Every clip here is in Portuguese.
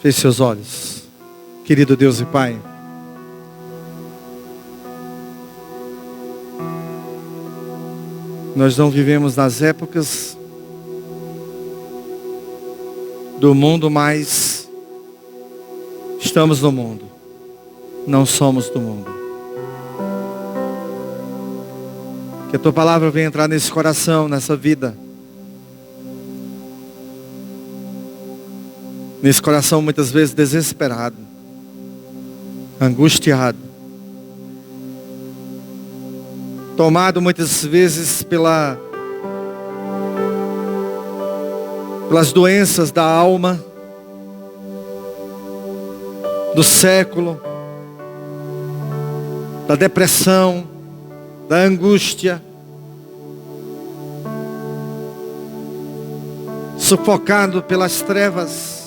Feche seus olhos. Querido Deus e Pai, nós não vivemos nas épocas do mundo, mas estamos no mundo. Não somos do mundo. Que a Tua palavra venha entrar nesse coração, nessa vida. Nesse coração muitas vezes desesperado, angustiado, tomado muitas vezes pelas doenças da alma, do século, da depressão, da angústia, sufocado pelas trevas,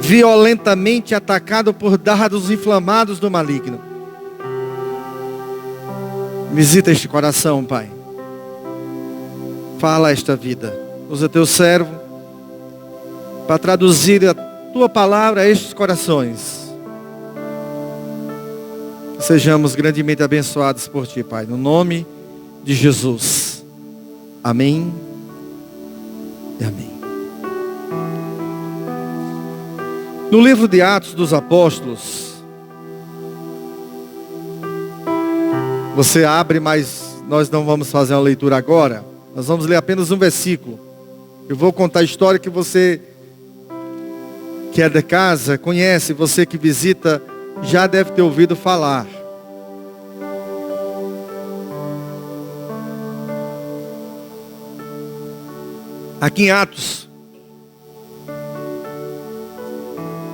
violentamente atacado por dardos inflamados do maligno. Visita este coração, Pai. Fala esta vida. Usa Teu servo para traduzir a Tua palavra a estes corações. Que sejamos grandemente abençoados por Ti, Pai. No nome de Jesus. Amém e amém. No livro de Atos dos Apóstolos, você abre, mas nós não vamos fazer uma leitura agora. Nós vamos ler apenas um versículo. Eu vou contar a história que você que é de casa conhece, você que visita já deve ter ouvido falar. Aqui em Atos,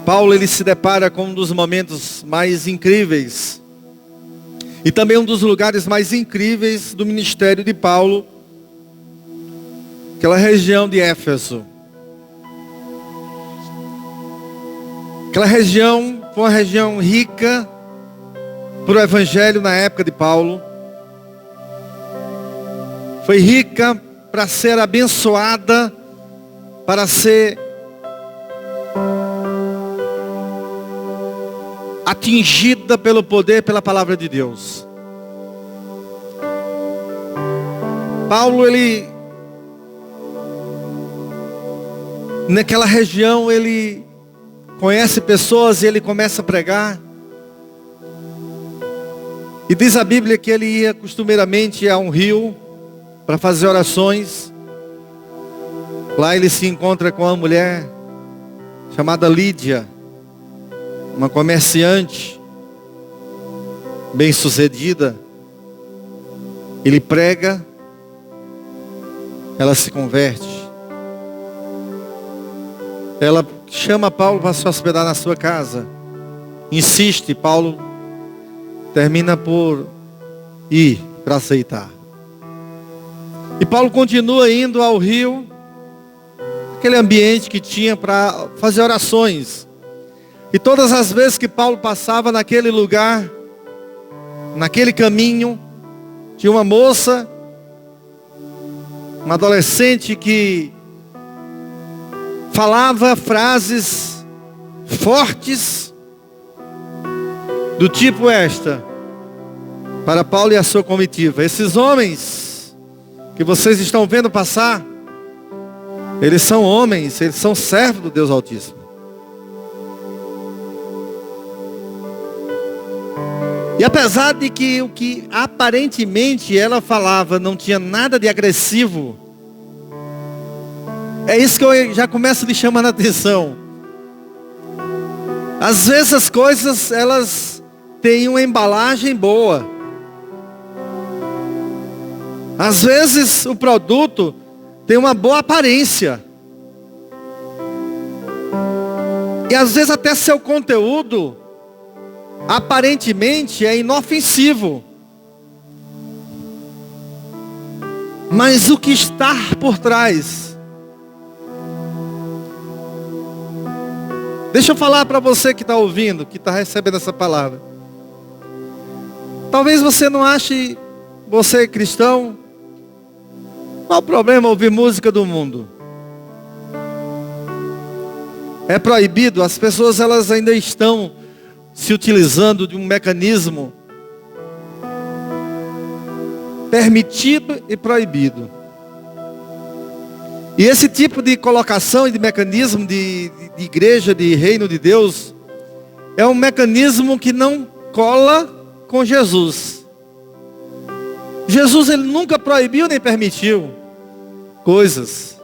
Paulo ele se depara com um dos momentos mais incríveis e também um dos lugares mais incríveis do ministério de Paulo, aquela região de Éfeso. Aquela região foi uma região rica para o evangelho na época de Paulo. Foi rica para ser abençoada, para ser atingida pelo poder, pela palavra de Deus. Paulo, ele naquela região, ele conhece pessoas e ele começa a pregar. E diz a Bíblia que ele ia costumeiramente a um rio para fazer orações. Lá ele se encontra com uma mulher chamada Lídia, uma comerciante bem-sucedida. Ele prega, ela se converte. Ela chama Paulo para se hospedar na sua casa. Insiste, Paulo termina por ir para aceitar. E Paulo continua indo ao rio, aquele ambiente que tinha para fazer orações. E todas as vezes que Paulo passava naquele lugar, naquele caminho, tinha uma moça, uma adolescente que falava frases fortes, do tipo esta, para Paulo e a sua comitiva: esses homens que vocês estão vendo passar, eles são homens, eles são servos do Deus Altíssimo. E apesar de que o que aparentemente ela falava não tinha nada de agressivo, é isso que eu já começo lhe chamando a atenção. Às vezes as coisas, elas têm uma embalagem boa. Às vezes o produto tem uma boa aparência. E às vezes até seu conteúdo aparentemente é inofensivo. Mas o que está por trás? Deixa eu falar para você que está ouvindo, que está recebendo essa palavra. Talvez você não ache, você cristão, qual o problema ouvir música do mundo? É proibido. As pessoas elas ainda estão se utilizando de um mecanismo permitido e proibido. E esse tipo de colocação e de mecanismo de igreja, de reino de Deus, é um mecanismo que não cola com Jesus. Jesus ele nunca proibiu nem permitiu coisas.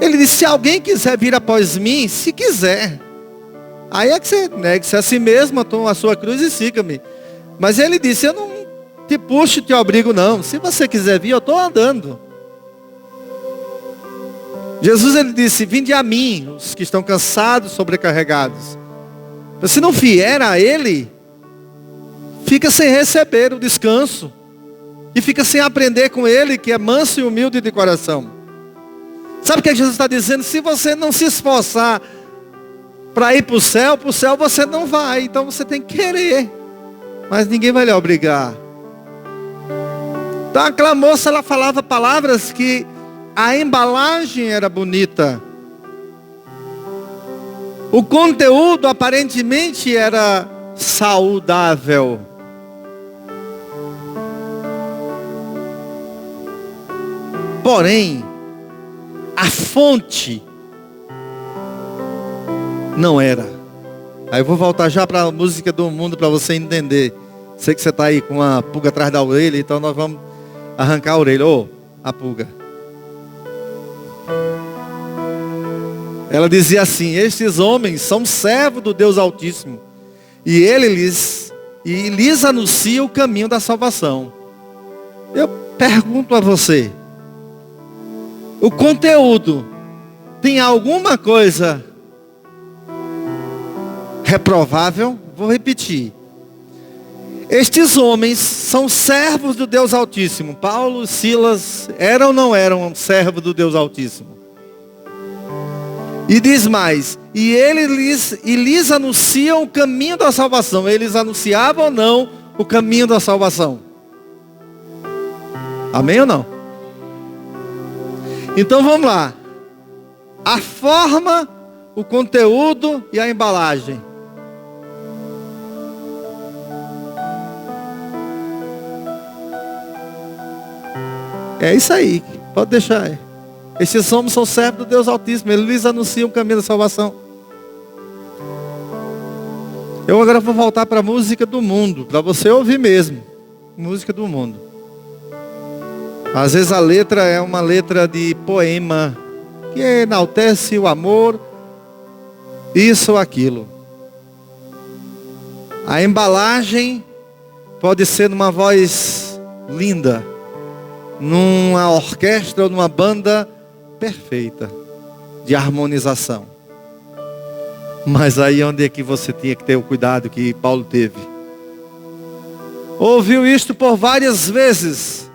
Ele disse, se alguém quiser vir após mim, se quiser. Aí é que você negue-se a si mesmo, toma a sua cruz e siga-me. Mas ele disse, eu não te puxo e te obrigo não. Se você quiser vir, eu estou andando. Jesus ele disse, vinde a mim, os que estão cansados, sobrecarregados. Se não vier a ele, fica sem receber o descanso. E fica sem aprender com ele, que é manso e humilde de coração. Sabe o que Jesus está dizendo? Se você não se esforçar para ir para o céu você não vai. Então você tem que querer. Mas ninguém vai lhe obrigar. Então aquela moça, ela falava palavras que a embalagem era bonita. O conteúdo aparentemente era saudável. Porém, a fonte não era. Aí eu vou voltar já para a música do mundo para você entender. Sei que você está aí com uma pulga atrás da orelha, então nós vamos arrancar a orelha. A pulga. Ela dizia assim, estes homens são servos do Deus Altíssimo. E ele lhes anuncia o caminho da salvação. Eu pergunto a você. O conteúdo tem alguma coisa reprovável? Vou repetir. Estes homens são servos do Deus Altíssimo. Paulo e Silas eram ou não eram servos do Deus Altíssimo? E diz mais, e lhes anunciam o caminho da salvação. Eles anunciavam ou não o caminho da salvação? Amém ou não? Então vamos lá. A forma, o conteúdo e a embalagem. É isso aí, pode deixar aí. Esses homens são servos do Deus Altíssimo. Ele lhes anuncia o caminho da salvação. Eu agora vou voltar para a música do mundo. Para você ouvir mesmo. Música do mundo. Às vezes a letra é uma letra de poema. Que enaltece o amor. Isso ou aquilo. A embalagem pode ser numa voz linda. Numa orquestra ou numa banda perfeita de harmonização. Mas aí onde é que você tinha que ter o cuidado que Paulo teve? Ouviu isto por várias vezes.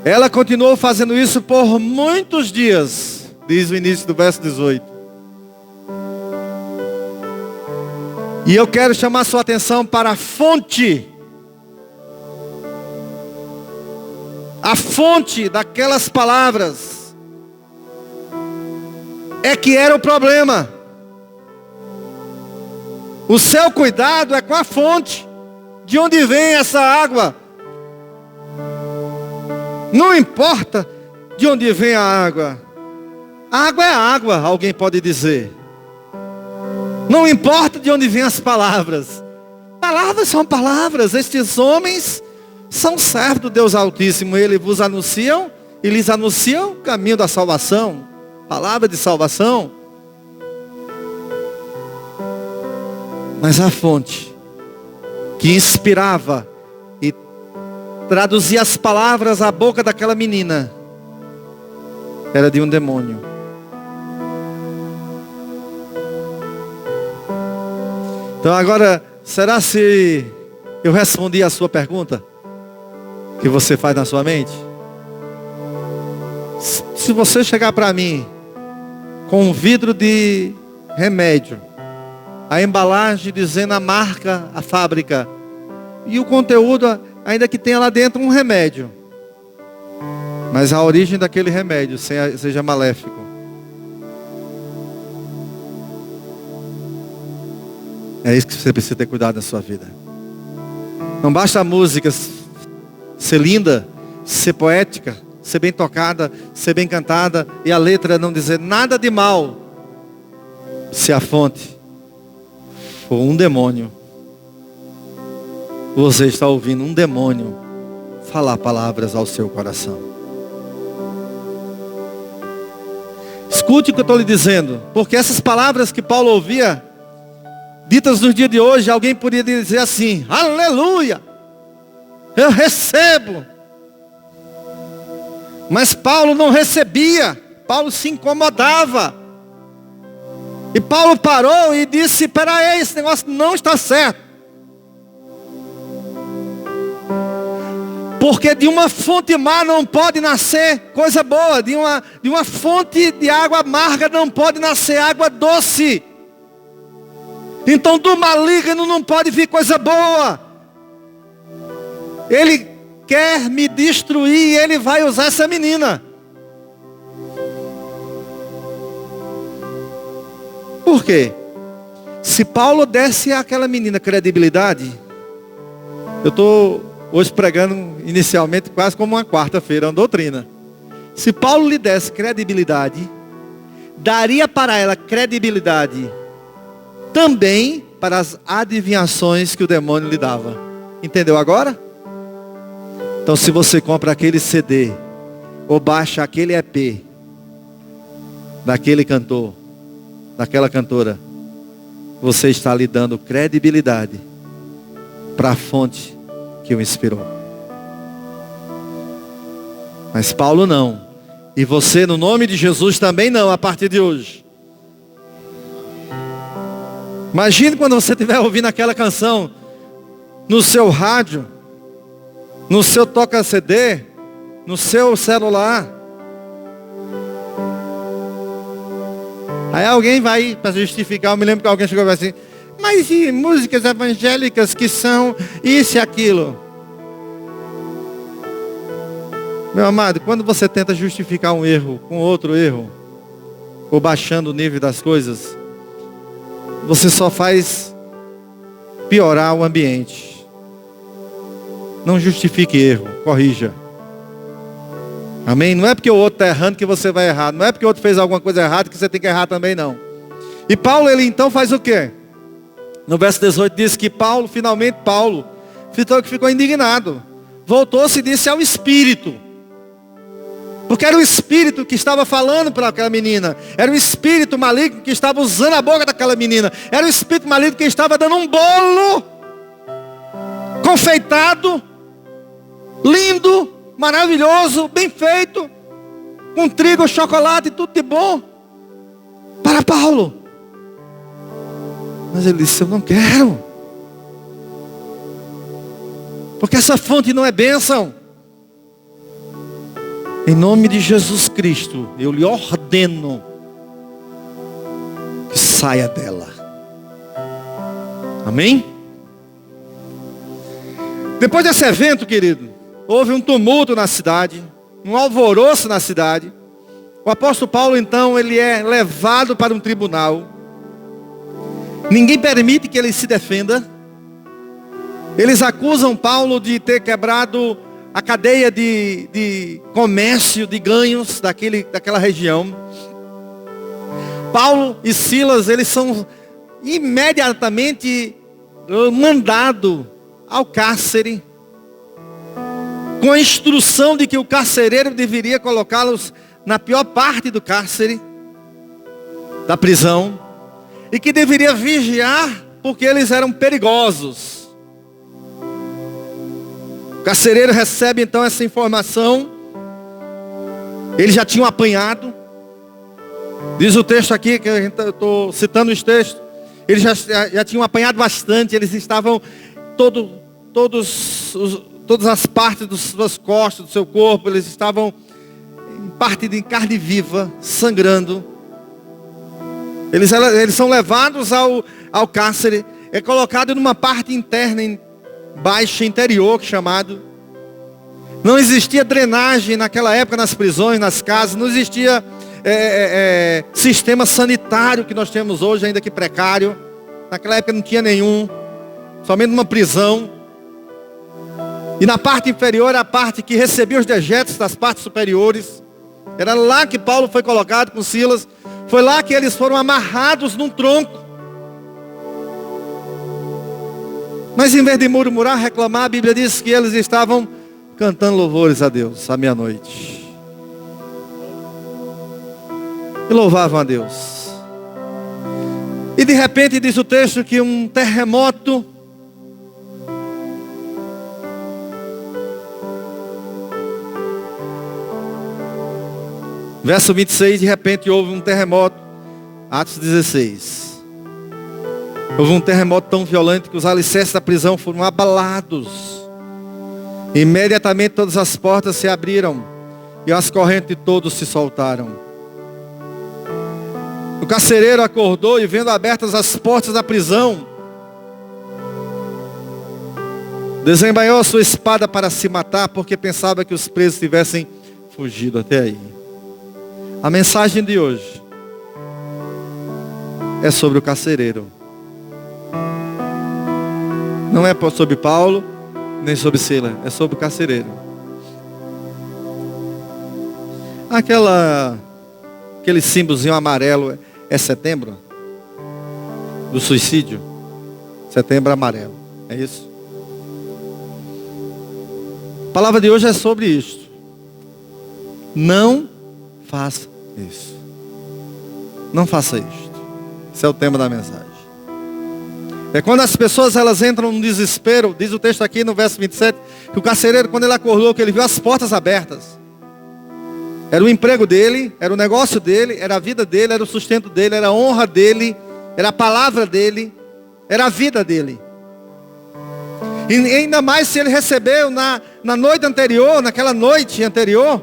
Ela continuou fazendo isso por muitos dias, diz o início do verso 18. E eu quero chamar sua atenção para a fonte. A fonte daquelas palavras é que era o problema. O seu cuidado é com a fonte. De onde vem essa água? Não importa de onde vem a água. A água é água, alguém pode dizer. Não importa de onde vêm as palavras. Palavras são palavras. Estes homens são servos do Deus Altíssimo. Eles vos anunciam e lhes anunciam o caminho da salvação. Palavra de salvação. Mas a fonte que inspirava e traduzia as palavras à boca daquela menina era de um demônio. Então agora, será se eu respondi a sua pergunta que você faz na sua mente? Se você chegar para mim com um vidro de remédio, a embalagem dizendo a marca, a fábrica, e o conteúdo ainda que tenha lá dentro um remédio, mas a origem daquele remédio seja maléfico, É isso que você precisa ter cuidado na sua vida. Não basta a música ser linda, ser poética, ser bem tocada, ser bem cantada, e a letra não dizer nada de mal, se a fonte for um demônio. Você está ouvindo um demônio falar palavras ao seu coração. Escute o que eu estou lhe dizendo, porque essas palavras que Paulo ouvia, ditas nos dias de hoje, alguém poderia dizer assim: aleluia, eu recebo. Mas Paulo não recebia, Paulo se incomodava. E Paulo parou e disse: espera aí, esse negócio não está certo. Porque de uma fonte má não pode nascer coisa boa. De uma fonte de água amarga não pode nascer água doce. Então do maligno não pode vir coisa boa. Ele quer me destruir e ele vai usar essa menina. Por quê? Se Paulo desse àquela menina credibilidade, eu estou hoje pregando inicialmente quase como uma quarta-feira, uma doutrina. Se Paulo lhe desse credibilidade, daria para ela credibilidade também para as adivinhações que o demônio lhe dava. Entendeu agora? Então se você compra aquele CD, ou baixa aquele EP, daquele cantor, daquela cantora, você está lhe dando credibilidade para a fonte que o inspirou. Mas Paulo não. E você, no nome de Jesus, também não, a partir de hoje. Imagine quando você estiver ouvindo aquela canção no seu rádio, no seu toca-CD, no seu celular. Aí alguém vai para justificar, eu me lembro que alguém chegou e falou assim: mas e músicas evangélicas que são isso e aquilo? Meu amado, quando você tenta justificar um erro com outro erro, ou baixando o nível das coisas, você só faz piorar o ambiente. Não justifique erro, corrija. Amém? Não é porque o outro está errando que você vai errar. Não é porque o outro fez alguma coisa errada que você tem que errar também, não. E Paulo, ele então faz o quê? No verso 18 diz que finalmente Paulo, ficou indignado. Voltou-se e disse ao Espírito. Porque era o Espírito que estava falando para aquela menina. Era o Espírito maligno que estava usando a boca daquela menina. Era o Espírito maligno que estava dando um bolo confeitado, lindo, maravilhoso, bem feito, com trigo, chocolate, tudo de bom, para Paulo. Mas ele disse: eu não quero, porque essa fonte não é bênção. Em nome de Jesus Cristo, eu lhe ordeno que saia dela. Amém? Depois desse evento, querido, houve um tumulto na cidade, um alvoroço na cidade. O apóstolo Paulo, então, ele é levado para um tribunal. Ninguém permite que ele se defenda. Eles acusam Paulo de ter quebrado a cadeia de comércio, de ganhos daquela região. Paulo e Silas, eles são imediatamente mandados ao cárcere, com a instrução de que o carcereiro deveria colocá-los na pior parte do cárcere, da prisão, e que deveria vigiar, porque eles eram perigosos. O carcereiro recebe então essa informação. Eles já tinham apanhado. Diz o texto aqui, que eu estou citando os textos. Eles já tinham apanhado bastante. Eles estavam todas as partes das suas costas, do seu corpo. Eles estavam em parte de carne viva, sangrando. Eles são levados ao cárcere. É colocado numa parte interna, baixa, interior, chamado. Não existia drenagem naquela época nas prisões, nas casas. Não existia sistema sanitário que nós temos hoje, ainda que precário. naquela época não tinha nenhum, somente uma prisão. E na parte inferior era a parte que recebia os dejetos das partes superiores. Era lá que Paulo foi colocado com Silas. Foi lá que eles foram amarrados num tronco. Mas em vez de murmurar, reclamar, a Bíblia diz que eles estavam cantando louvores a Deus à meia-noite. E louvavam a Deus. E de repente diz o texto que um terremoto verso 26, de repente houve um terremoto. Atos 16. Houve um terremoto tão violento que os alicerces da prisão foram abalados. Imediatamente todas as portas se abriram e as correntes de todos se soltaram. O carcereiro acordou e, vendo abertas as portas da prisão, desembainhou a sua espada para se matar, porque pensava que os presos tivessem fugido até aí. A mensagem de hoje é sobre o carcereiro. Não é sobre Paulo, nem sobre Silas, é sobre o carcereiro. Aquele símbolozinho amarelo é setembro? Do suicídio? Setembro amarelo, é isso? A palavra de hoje é sobre isto. Não faça isso. Não faça isto. Esse é o tema da mensagem. É quando as pessoas elas entram num desespero. Diz o texto aqui no verso 27, que o carcereiro, quando ele acordou, que ele viu as portas abertas. Era o emprego dele, era o negócio dele, era a vida dele, era o sustento dele, era a honra dele, era a palavra dele, era a vida dele. E ainda mais se ele recebeu na noite anterior, naquela noite anterior,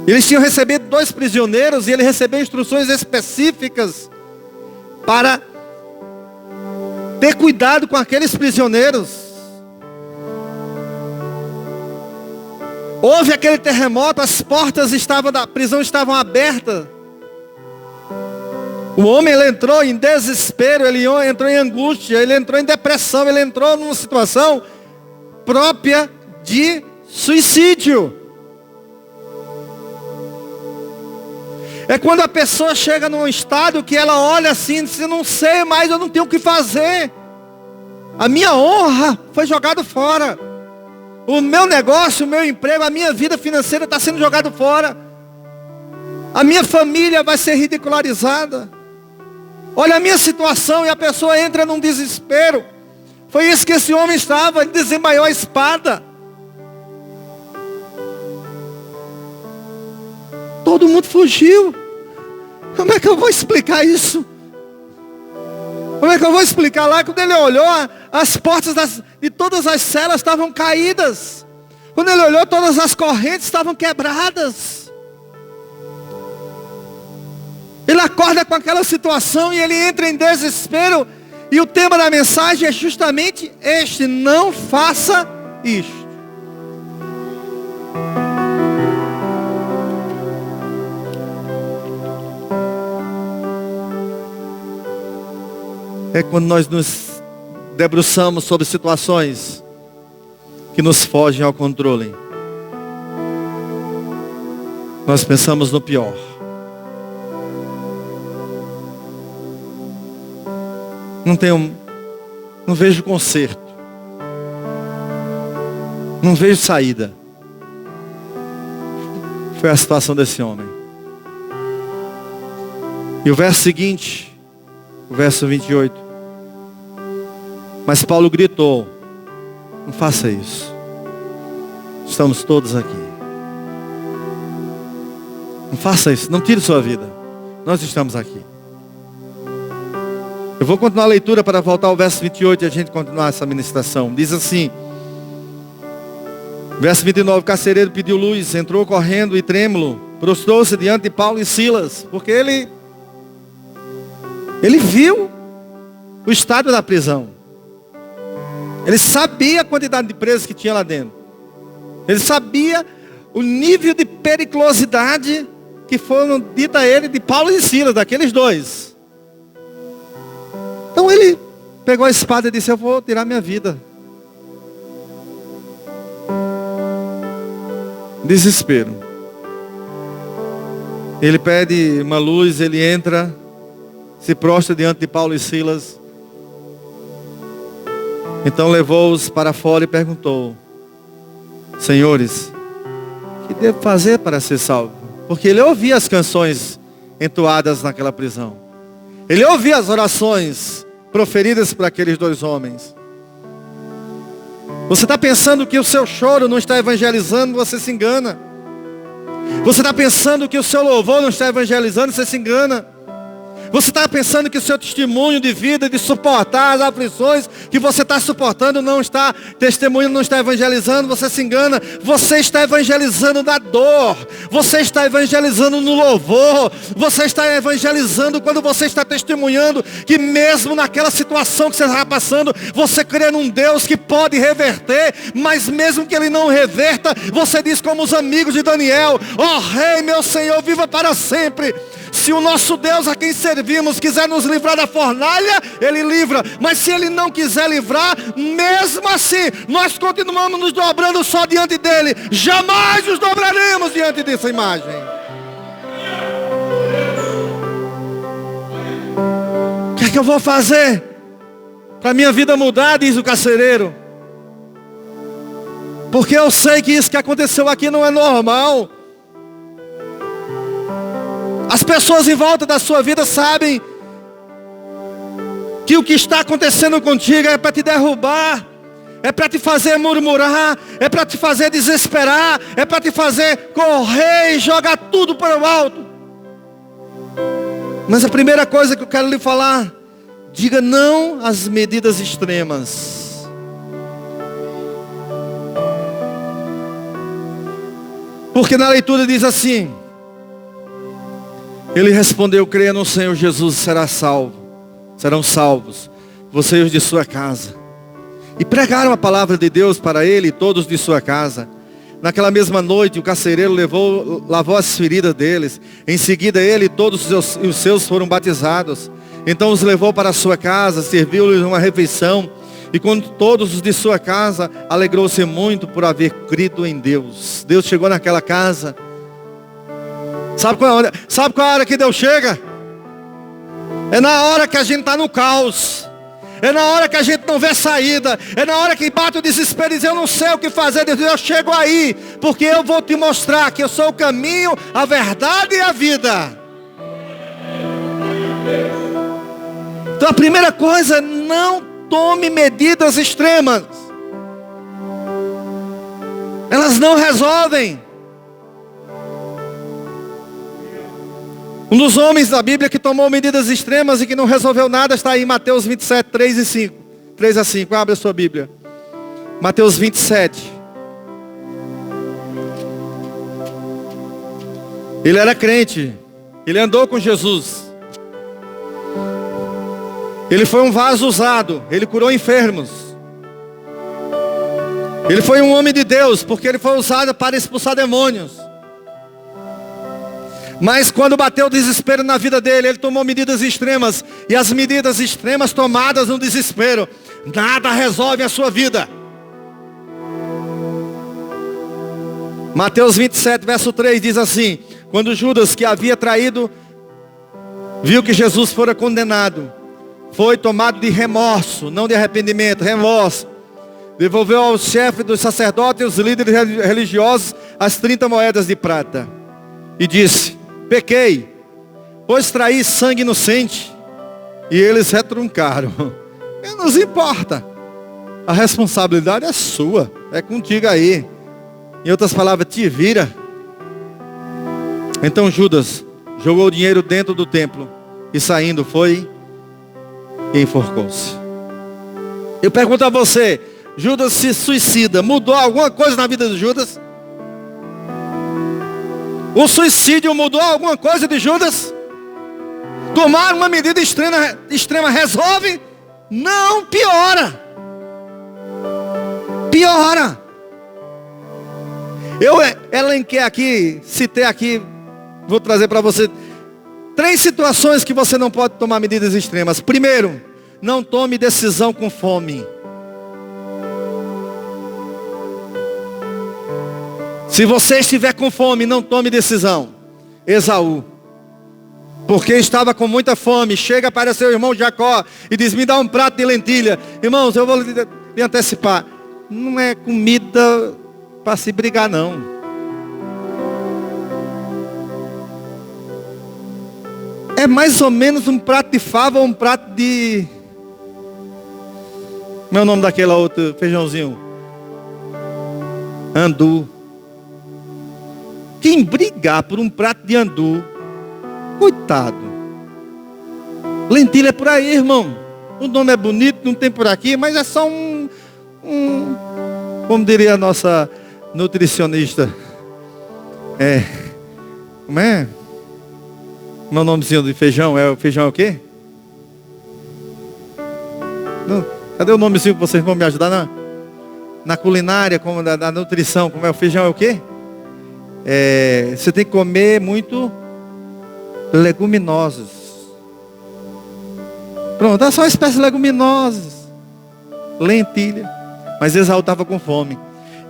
eles tinham recebido 2 prisioneiros e ele recebeu instruções específicas para ter cuidado com aqueles prisioneiros. Houve aquele terremoto, as portas da prisão estavam abertas. O homem ele entrou em desespero, ele entrou em angústia, ele entrou em depressão, ele entrou numa situação própria de suicídio. É quando a pessoa chega num estado que ela olha assim, diz, não sei mais, eu não tenho o que fazer. A minha honra foi jogada fora. O meu negócio, o meu emprego, a minha vida financeira está sendo jogado fora. A minha família vai ser ridicularizada. Olha a minha situação, e a pessoa entra num desespero. Foi isso que esse homem estava, ele desembainhou a espada. Todo mundo fugiu. Como é que eu vou explicar isso? Como é que eu vou explicar lá? Quando ele olhou, as portas de todas as celas estavam caídas. Quando ele olhou, todas as correntes estavam quebradas. Ele acorda com aquela situação e ele entra em desespero. E o tema da mensagem é justamente este: não faça isto. É quando nós nos debruçamos sobre situações que nos fogem ao controle. Nós pensamos no pior. Não vejo conserto. Não vejo saída. Foi a situação desse homem. E o verso seguinte, o verso 28. Mas Paulo gritou: não faça isso. Estamos todos aqui. Não faça isso, não tire sua vida. Nós estamos aqui. Eu vou continuar a leitura para voltar ao verso 28 e a gente continuar essa ministração. Diz assim, verso 29, o carcereiro pediu luz, entrou correndo e trêmulo, prostrou-se diante de Paulo e Silas, porque ele viu o estado da prisão. Ele sabia a quantidade de presos que tinha lá dentro. Ele sabia o nível de periculosidade que foram dita a ele de Paulo e Silas, daqueles dois. Então ele pegou a espada e disse: eu vou tirar minha vida. Desespero. Ele pede uma luz, ele entra, se prostra diante de Paulo e Silas. Então levou-os para fora e perguntou: senhores, o que devo fazer para ser salvo? Porque ele ouvia as canções entoadas naquela prisão. Ele ouvia as orações proferidas por aqueles dois homens. Você está pensando que o seu choro não está evangelizando, você se engana. Você está pensando que o seu louvor não está evangelizando, você se engana. Você está pensando que o seu testemunho de vida, de suportar as aflições que você está suportando, não está testemunhando, não está evangelizando, você se engana. Você está evangelizando na dor. Você está evangelizando no louvor. Você está evangelizando quando você está testemunhando que mesmo naquela situação que você está passando, você crê num Deus que pode reverter, mas mesmo que Ele não reverta, você diz como os amigos de Daniel: ó Rei, meu Senhor, viva para sempre. Se o nosso Deus a quem servimos quiser nos livrar da fornalha, Ele livra. Mas se Ele não quiser livrar, mesmo assim, nós continuamos nos dobrando só diante dEle. Jamais nos dobraremos diante dessa imagem. O que é que eu vou fazer para minha vida mudar, diz o carcereiro? Porque eu sei que isso que aconteceu aqui não é normal. As pessoas em volta da sua vida sabem que o que está acontecendo contigo é para te derrubar, é para te fazer murmurar, é para te fazer desesperar, é para te fazer correr e jogar tudo para o alto. Mas a primeira coisa que eu quero lhe falar: diga não às medidas extremas. Porque na leitura diz assim: ele respondeu: creia no Senhor Jesus, serão salvos você e os de sua casa. E pregaram a palavra de Deus para ele e todos de sua casa. Naquela mesma noite o carcereiro lavou as feridas deles. Em seguida ele e todos os seus foram batizados. Então os levou para a sua casa, serviu-lhes uma refeição. E com todos os de sua casa alegrou-se muito por haver crido em Deus. Deus chegou naquela casa. Sabe qual é a hora que Deus chega? É na hora que a gente está no caos. É na hora que a gente não vê saída. É na hora que bate o desespero e diz: eu não sei o que fazer. Deus diz: eu chego aí, porque eu vou te mostrar que eu sou o caminho, a verdade e a vida. Então a primeira coisa: não tome medidas extremas. Elas não resolvem. Um dos homens da Bíblia que tomou medidas extremas e que não resolveu nada está aí em Mateus 27, 3 a 5. Abre a sua Bíblia. Mateus 27. Ele era crente. Ele andou com Jesus. Ele foi um vaso usado. Ele curou enfermos. Ele foi um homem de Deus, porque ele foi usado para expulsar demônios. Mas quando bateu o desespero na vida dele, ele tomou medidas extremas. E as medidas extremas tomadas no desespero, nada resolve a sua vida. Mateus 27, verso 3 diz assim: quando Judas, que havia traído, viu que Jesus fora condenado, foi tomado de remorso, não de arrependimento, remorso. Devolveu ao chefe dos sacerdotes e os líderes religiosos as 30 moedas de prata. E disse: pequei, pois traí sangue inocente. E eles retruncaram: não nos importa, a responsabilidade é sua, é contigo aí. Em outras palavras, te vira. Então Judas jogou o dinheiro dentro do templo e saindo foi e enforcou-se. Eu pergunto a você: Judas se suicida, mudou alguma coisa na vida de Judas? O suicídio mudou alguma coisa de Judas? Tomar uma medida extrema resolve? Não, piora. Piora. Eu elenquei aqui, citei aqui, vou trazer para você 3 situações que você não pode tomar medidas extremas. Primeiro, não tome decisão com fome. Se você estiver com fome, não tome decisão. Esaú, porque estava com muita fome, chega para seu irmão Jacó e diz: me dá um prato de lentilha. Irmãos, eu vou lhe antecipar, não é comida para se brigar não. É mais ou menos um prato de fava ou um prato de... Como é o nome daquele outro feijãozinho? Andu. Quem brigar por um prato de andu, coitado. Lentilha é por aí, irmão. O nome é bonito, não tem por aqui, mas é só como diria a nossa nutricionista. Como é? Meu nomezinho de feijão é o feijão é o quê? Não, cadê o nomezinho que vocês vão me ajudar na culinária, como na nutrição? Como é o feijão é o quê? Você tem que comer muito leguminosas. Pronto, é só uma espécie de leguminosas. Lentilha. Mas Esaú estava com fome.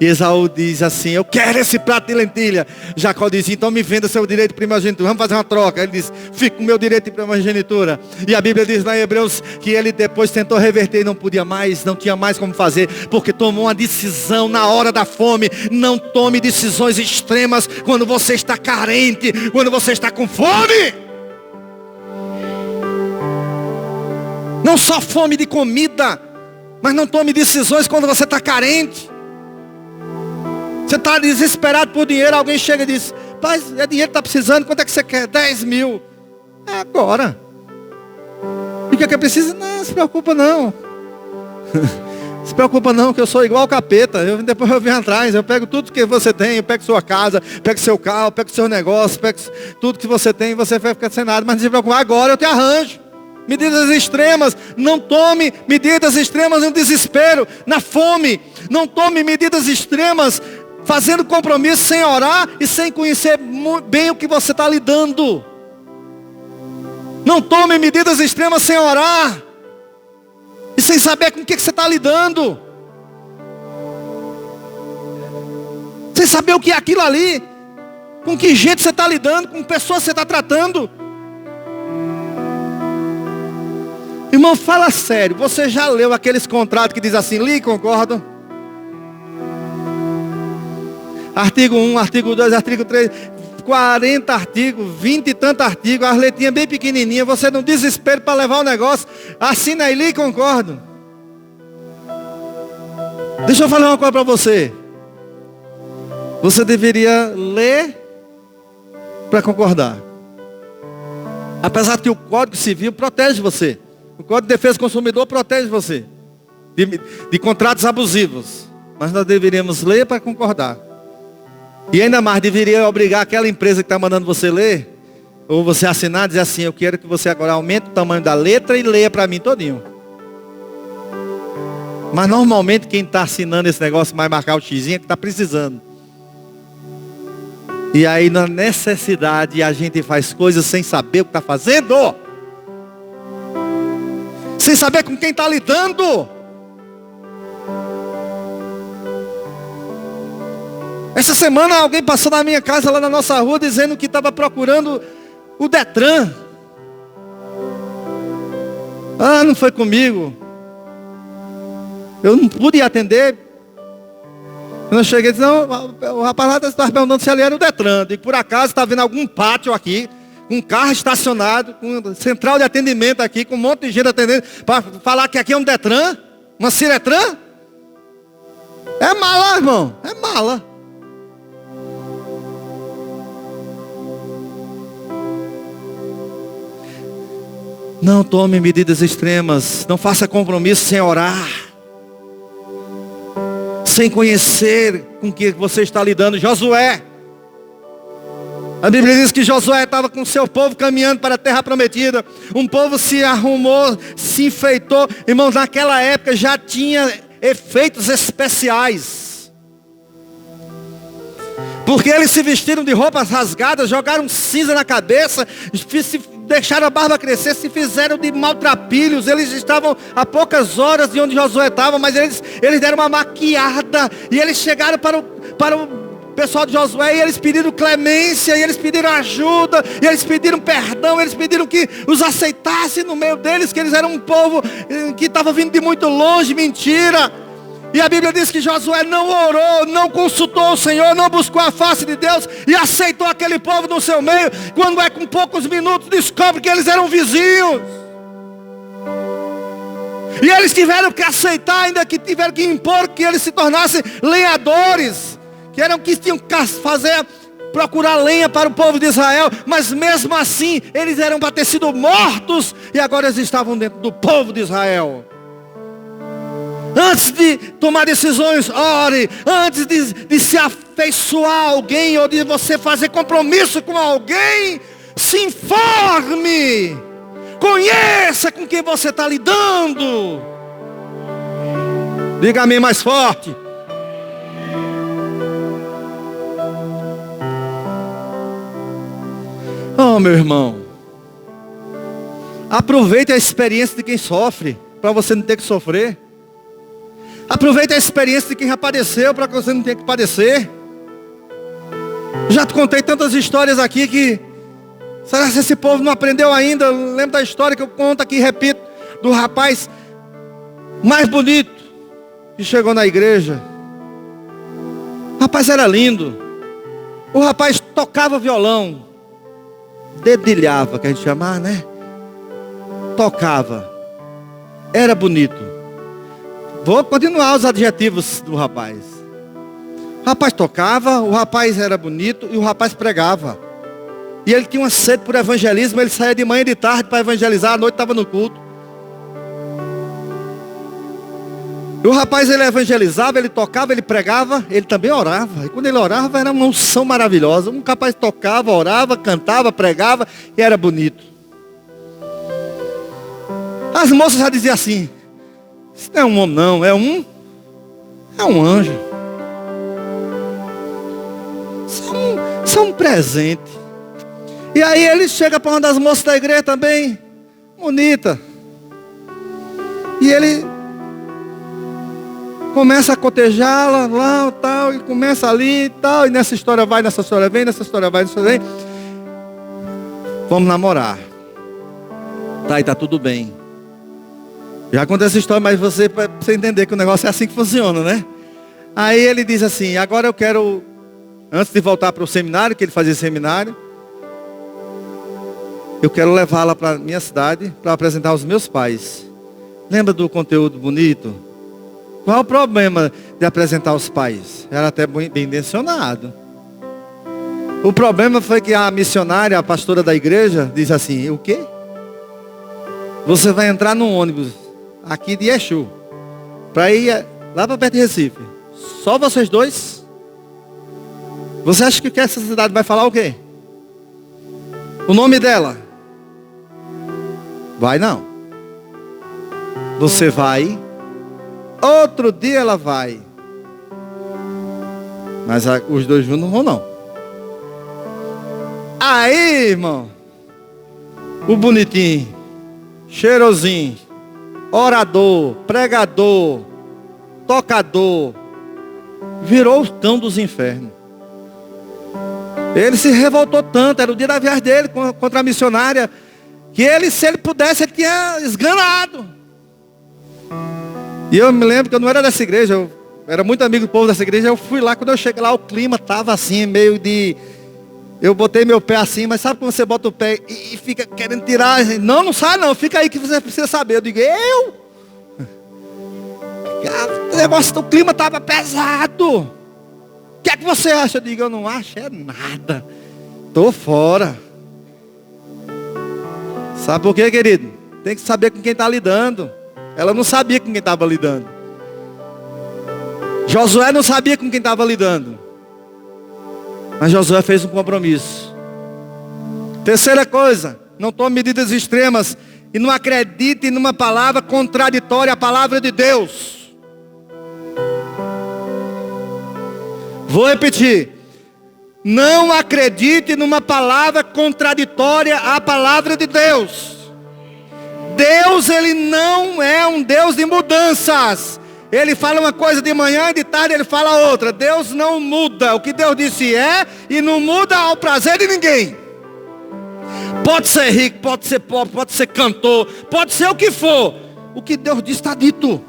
E Esaú diz assim: eu quero esse prato de lentilha. Jacó diz: então me venda seu direito de primogenitura. Vamos fazer uma troca. Ele diz: fica com o meu direito de primogenitura. E a Bíblia diz lá em Hebreus que ele depois tentou reverter e não podia mais, não tinha mais como fazer, porque tomou uma decisão na hora da fome. Não tome decisões extremas quando você está carente, quando você está com fome. Não só fome de comida, mas não tome decisões quando você está carente. Você está desesperado por dinheiro, alguém chega e diz: pai, é dinheiro que está precisando, quanto é que você quer? 10 mil. É agora. E o que é que precisa? Não, se preocupa não. Se preocupa não, que eu sou igual ao capeta. Depois eu venho atrás, eu pego tudo que você tem, eu pego sua casa, pego seu carro, pego seu negócio, pego tudo que você tem, você vai ficar sem nada. Mas não se preocupa, agora eu te arranjo. Medidas extremas, não tome medidas extremas no desespero, na fome. Não tome medidas extremas fazendo compromisso sem orar e sem conhecer bem o que você está lidando. Não tome medidas extremas sem orar e sem saber com o que você está lidando. Sem saber o que é aquilo ali. Com que gente você está lidando, com pessoas você está tratando. Irmão, fala sério, você já leu aqueles contratos que diz assim: li, concordo? Artigo 1, artigo 2, artigo 3, 40 artigos, 20 e tantos artigos, as letrinhas bem pequenininhas, você não desespero para levar o negócio, assina aí, li, concordo. Deixa eu falar uma coisa para você. Você deveria ler para concordar. Apesar que o Código Civil protege você. O Código de Defesa do Consumidor protege você de contratos abusivos. Mas nós deveríamos ler para concordar. E ainda mais, deveria obrigar aquela empresa que está mandando você ler, ou você assinar, dizer assim: eu quero que você agora aumente o tamanho da letra e leia para mim todinho. Mas normalmente quem está assinando esse negócio vai marcar o xizinho é que está precisando. E aí na necessidade a gente faz coisas sem saber o que está fazendo. Sem saber com quem está lidando. Essa semana alguém passou na minha casa, lá na nossa rua, dizendo que estava procurando o Detran. Ah, não foi comigo. Eu não pude atender. Quando eu cheguei, disse: não, o rapaz lá estava perguntando se ali era o Detran. E por acaso está vendo algum pátio aqui, com um carro estacionado, com central de atendimento aqui, com um monte de gente atendendo, para falar que aqui é um Detran, uma Ciretran? É mala, irmão, é mala. Não tome medidas extremas, não faça compromisso sem orar, sem conhecer com que você está lidando. Josué, a Bíblia diz que Josué estava com o seu povo caminhando para a terra prometida. Um povo se arrumou, se enfeitou. Irmãos, naquela época já tinha efeitos especiais. Porque eles se vestiram de roupas rasgadas, jogaram cinza na cabeça, se deixaram a barba crescer, se fizeram de maltrapilhos. Eles estavam a poucas horas de onde Josué estava, mas eles deram uma maquiada. E eles chegaram para o pessoal de Josué e eles pediram clemência, e eles pediram ajuda, e eles pediram perdão, eles pediram que os aceitassem no meio deles, que eles eram um povo que estava vindo de muito longe. Mentira! E a Bíblia diz que Josué não orou, não consultou o Senhor, não buscou a face de Deus e aceitou aquele povo no seu meio. Quando com poucos minutos descobre que eles eram vizinhos. E eles tiveram que aceitar, ainda que tiveram que impor que eles se tornassem lenhadores. Que tinham que procurar lenha para o povo de Israel. Mas mesmo assim, eles eram para ter sido mortos. E agora eles estavam dentro do povo de Israel. Antes de tomar decisões, ore. Antes de se afeiçoar a alguém, ou de você fazer compromisso com alguém, se informe. Conheça com quem você está lidando. Diga amém mais forte. Oh, meu irmão, aproveite a experiência de quem sofre, para você não ter que sofrer. Aproveite a experiência de quem já padeceu, para que você não tenha que padecer. Já te contei tantas histórias aqui que... será que esse povo não aprendeu ainda? Lembra da história que eu conto aqui, repito, do rapaz mais bonito que chegou na igreja. O rapaz era lindo. O rapaz tocava violão. Dedilhava, que a gente chamava, né? Tocava. Era bonito. Vou continuar os adjetivos do rapaz. O rapaz tocava, o rapaz era bonito e o rapaz pregava. E ele tinha uma sede por evangelismo, ele saía de manhã e de tarde para evangelizar, à noite estava no culto. E o rapaz, ele evangelizava, ele tocava, ele pregava, ele também orava. E quando ele orava, era uma unção maravilhosa. Um rapaz tocava, orava, cantava, pregava e era bonito. As moças já diziam assim: isso não é um homem não, é um anjo. Isso é um presente. E aí ele chega para uma das moças da igreja também, bonita. E ele começa a cotejá-la lá, tal, e começa ali e tal, e nessa história vai, nessa história vem, nessa história vai, nessa história vem. Vamos namorar. Tá, e tá tudo bem. Já conta essa história, mas para você entender que o negócio é assim que funciona, né? Aí ele diz assim: agora eu quero, antes de voltar para o seminário, que ele fazia seminário, eu quero levá-la para a minha cidade para apresentar aos meus pais. Lembra do conteúdo bonito? Qual é o problema de apresentar aos pais? Era até bem intencionado. O problema foi que a missionária, a pastora da igreja, diz assim: o quê? Você vai entrar num ônibus aqui de Exu para ir lá para perto de Recife. Só vocês dois? Você acha que essa cidade vai falar o quê? O nome dela? Vai não. Você vai. Outro dia ela vai. Mas os dois juntos não vão não. Aí, irmão, o bonitinho, cheirosinho, orador, pregador, tocador, virou o cão dos infernos. Ele se revoltou tanto, era o dia da viagem dele contra a missionária, que ele, se ele pudesse, ele tinha esganado. E eu me lembro que eu não era dessa igreja, eu era muito amigo do povo dessa igreja. Eu fui lá, quando eu cheguei lá, o clima estava assim, meio de... Eu botei meu pé assim, mas sabe quando você bota o pé e fica querendo tirar? Não, não sai não, fica aí que você precisa saber. Eu digo: o negócio do clima estava pesado. O que é que você acha? Eu digo: eu não acho é nada. Estou fora. Sabe por quê, querido? Tem que saber com quem está lidando. Ela não sabia com quem estava lidando. Josué não sabia com quem estava lidando. Mas Josué fez um compromisso. Terceira coisa: não tome medidas extremas e não acredite numa palavra contraditória à palavra de Deus. Vou repetir: Não acredite numa palavra contraditória à palavra de Deus. Deus, Ele não é um Deus de mudanças. Ele fala uma coisa de manhã e de tarde Ele fala outra. Deus não muda. O que Deus disse é e não muda ao prazer de ninguém. Pode ser rico, pode ser pobre, pode ser cantor, pode ser o que for. O que Deus disse está dito.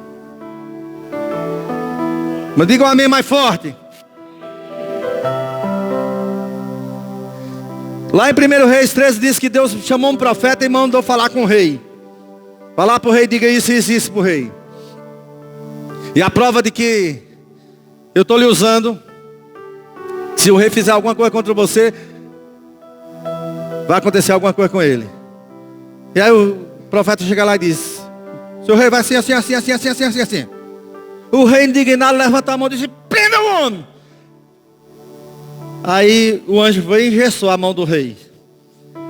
Mas diga um amém mais forte. Lá em 1 Reis 13 diz que Deus chamou um profeta e mandou falar com o rei. Falar para o rei, diga isso para o rei. E a prova de que eu estou lhe usando, se o rei fizer alguma coisa contra você, vai acontecer alguma coisa com ele. E aí o profeta chega lá e diz: seu rei vai assim. O rei indignado levanta a mão e diz: prenda o homem. Aí o anjo foi e engessou a mão do rei.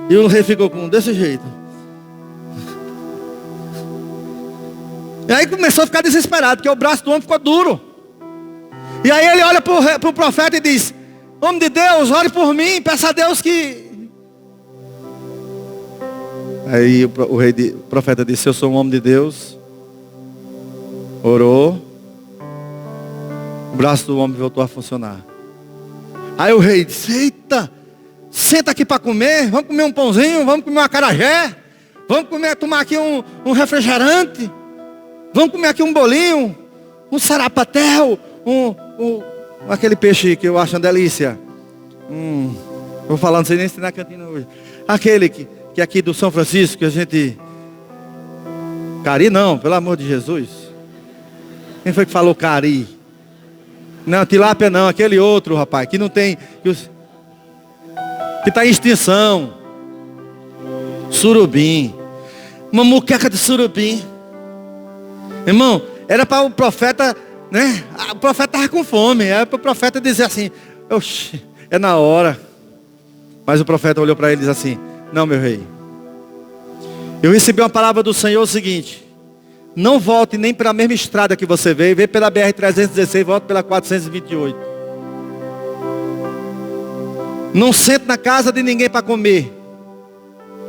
E o rei ficou com desse jeito. E aí começou a ficar desesperado, porque o braço do homem ficou duro. E aí ele olha para o profeta e diz: homem de Deus, ore por mim, peça a Deus que... Aí o profeta disse: eu sou um homem de Deus. Orou. O braço do homem voltou a funcionar. Aí o rei disse: eita, senta aqui para comer. Vamos comer um pãozinho, vamos comer um acarajé. Vamos tomar aqui um refrigerante. Vamos comer aqui um bolinho, um sarapatel, aquele peixe que eu acho uma delícia. Vou falar, não sei nem se tem na cantina hoje. Aquele que é aqui do São Francisco, que a gente... Cari não, pelo amor de Jesus. Quem foi que falou cari? Não, tilápia não, aquele outro, rapaz, que não tem... Que está em extinção. Surubim. Uma muqueca de surubim. Irmão, era para o profeta, né? O profeta estava com fome. Era para o profeta dizer assim: oxe, é na hora. Mas o profeta olhou para ele e disse assim: não, meu rei, eu recebi uma palavra do Senhor, o seguinte: não volte nem pela mesma estrada que você veio. Veio pela BR-316, volte pela 428. Não sente na casa de ninguém para comer.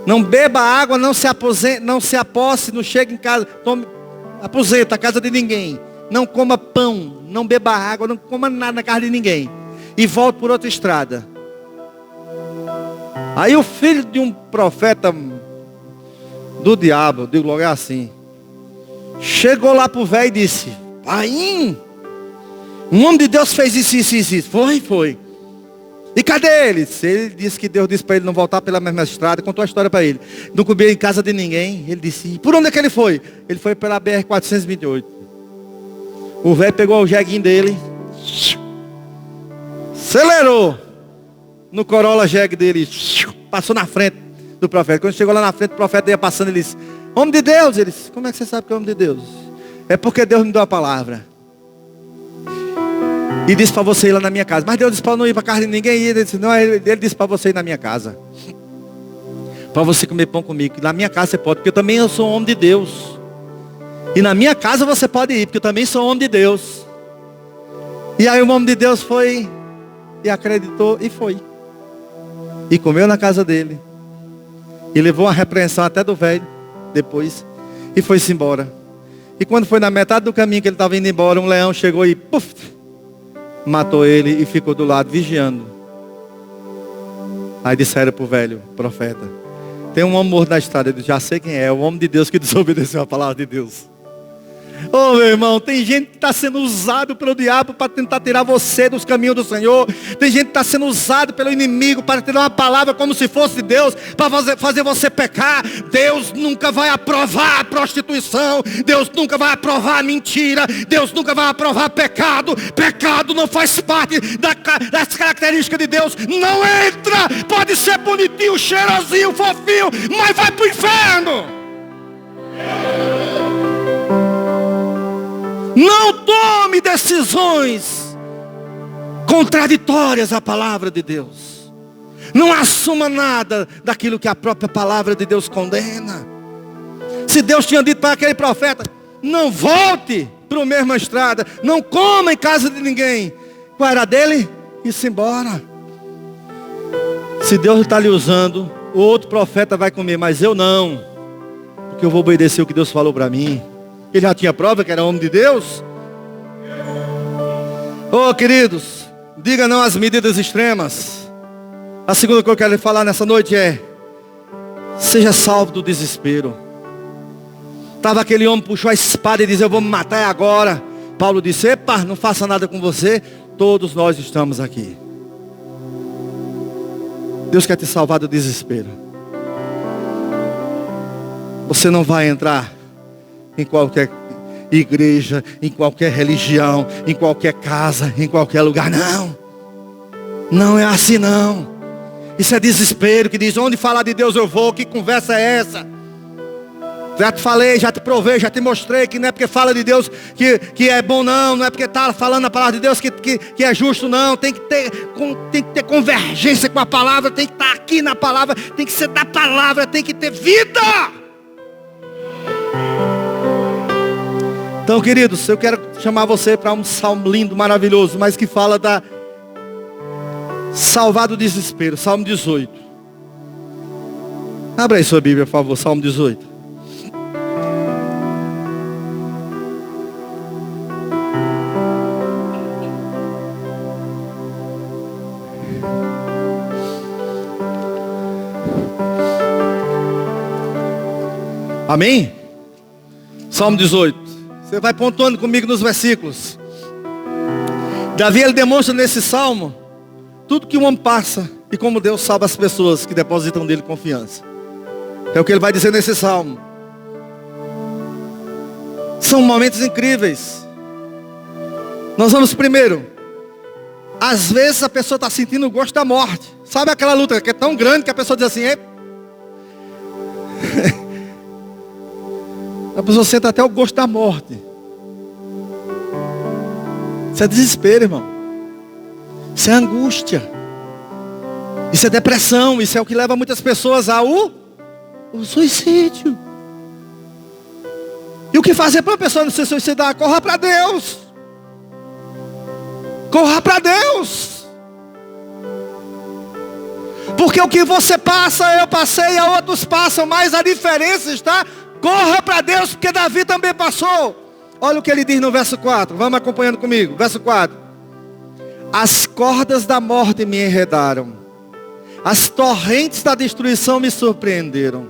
Não beba água, não se aposse, não chegue em casa, aposenta a casa de ninguém. Não coma pão, não beba água, não coma nada na casa de ninguém. E volte por outra estrada. Aí o filho de um profeta do diabo, digo logo assim, chegou lá pro velho e disse: pai, um homem de Deus fez isso. Foi. E cadê ele? Ele disse que Deus disse para ele não voltar pela mesma estrada. Contou a história para ele. Não comia em casa de ninguém. Ele disse: por onde é que ele foi? Ele foi pela BR-428. O velho pegou o jeguinho dele, acelerou no Corolla jegue dele, passou na frente do profeta. Quando chegou lá na frente, o profeta ia passando, ele disse: homem de Deus. Ele disse: como é que você sabe que é homem de Deus? É porque Deus me deu a palavra e disse para você ir lá na minha casa. Mas Deus disse para não ir para casa de ninguém. E ele disse: não, ele disse para você ir na minha casa, para você comer pão comigo. Na minha casa você pode, porque eu também sou um homem de Deus. E na minha casa você pode ir, porque eu também sou um homem de Deus. E aí o homem de Deus foi e acreditou e foi. E comeu na casa dele. E levou uma repreensão até do velho depois. E foi-se embora. E quando foi na metade do caminho que ele estava indo embora, um leão chegou e puf, matou ele e ficou do lado vigiando. Aí disseram para o velho profeta: tem um homem morto na estrada. Ele disse: já sei quem é o homem de Deus que desobedeceu a palavra de Deus. Oh, meu irmão, tem gente que está sendo usado pelo diabo para tentar tirar você dos caminhos do Senhor. Tem gente que está sendo usado pelo inimigo para te dar uma palavra como se fosse Deus, para fazer você pecar. Deus nunca vai aprovar a prostituição. Deus nunca vai aprovar a mentira. Deus nunca vai aprovar pecado. Pecado não faz parte das características de Deus. Não entra. Pode ser bonitinho, cheirosinho, fofinho, mas vai para o inferno. Não tome decisões contraditórias à palavra de Deus. Não assuma nada daquilo que a própria palavra de Deus condena. Se Deus tinha dito para aquele profeta: não volte para a mesma estrada, não coma em casa de ninguém, qual era dele? Ir-se embora. Se Deus está lhe usando, o outro profeta vai comer, mas eu não. Porque eu vou obedecer o que Deus falou para mim. Ele já tinha prova que era homem de Deus. Oh, queridos, diga não às medidas extremas. A segunda coisa que eu quero falar nessa noite é: seja salvo do desespero. Estava aquele homem, puxou a espada e disse: eu vou me matar agora. Paulo disse: epa, não faça nada com você. Todos nós estamos aqui. Deus quer te salvar do desespero. Você não vai entrar em qualquer igreja, em qualquer religião, em qualquer casa, em qualquer lugar. Não. Não é assim não. Isso é desespero, que diz: onde falar de Deus eu vou. Que conversa é essa? Já te falei, já te provei, já te mostrei que não é porque fala de Deus que é bom não. Não é porque está falando a palavra de Deus que é justo não. Tem que ter convergência com a palavra. Tem que estar aqui na palavra. Tem que ser da palavra. Tem que ter vida. Então, queridos, eu quero chamar você para um salmo lindo, maravilhoso, mas que fala da salvar do desespero. Salmo 18. Abra aí sua Bíblia, por favor. Salmo 18. Amém? Salmo 18. Você vai pontuando comigo nos versículos. Davi, ele demonstra nesse salmo tudo que o homem passa e como Deus salva as pessoas que depositam nele confiança. É o que ele vai dizer nesse salmo. São momentos incríveis. Nós vamos primeiro. Às vezes a pessoa está sentindo o gosto da morte. Sabe aquela luta que é tão grande que a pessoa diz assim: a pessoa sente até o gosto da morte. Isso é desespero, irmão. Isso é angústia. Isso é depressão. Isso é o que leva muitas pessoas ao suicídio. E o que fazer para a pessoa não se suicidar? Corra para Deus. Corra para Deus. Porque o que você passa, eu passei, a outros passam, mas a diferença está: corra para Deus, porque Davi também passou. Olha o que ele diz no verso 4. Vamos acompanhando comigo. Verso 4. As cordas da morte me enredaram. As torrentes da destruição me surpreenderam.